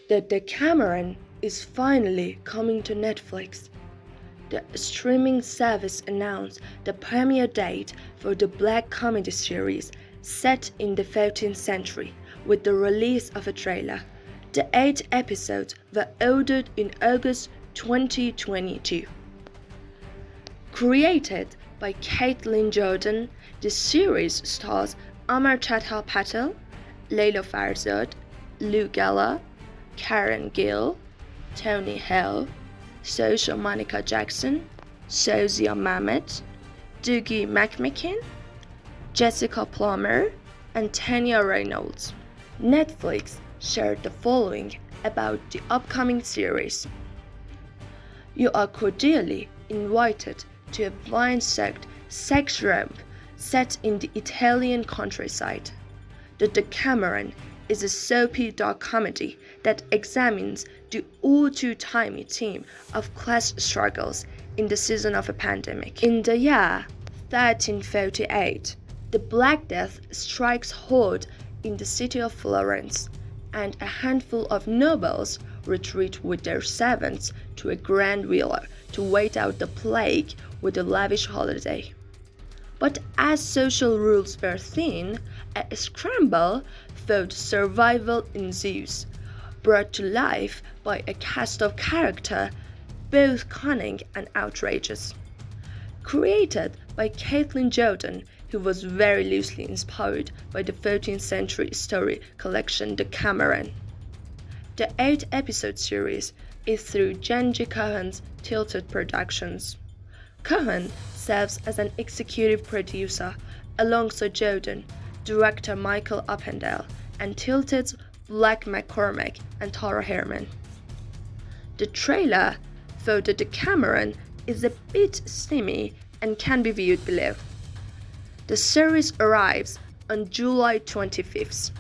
The Decameron is finally coming to Netflix. The streaming service announced the premiere date for the black comedy series set in the 14th century with the release of a trailer. The 8 episodes were ordered in August 2022. Created by Caitlin Jordan, the series stars Amartya Patel, Layla Farzad, Lou Gala, Karen Gill, Tony Hale, Sasha Monica Jackson, Sozia Mamet, Dougie McMakin, Jessica Plummer, and Tanya Reynolds. Netflix shared the following about the upcoming series. You are cordially invited to a blind-soaked sex romp set in the Italian countryside. The Decameron is a soapy dark comedy that examines the all-too-timely theme of class struggles in the season of a pandemic. In the year 1348, the Black Death strikes hard in the city of Florence, and a handful of nobles retreat with their servants to a grand villa to wait out the plague with a lavish holiday. But as social rules were thin, a scramble for survival ensues, brought to life by a cast of characters both cunning and outrageous. Created by Caitlin Jordan, who was very loosely inspired by the 14th century story collection Decameron. The 8-episode series is through Genji Cohen's Tilted Productions. Cohen serves as an executive producer alongside Jordan, director Michael Appendale, and Tilted's Black McCormack and Tara Herman. The trailer for the Decameron is a bit steamy and can be viewed below. The series arrives on July 25th.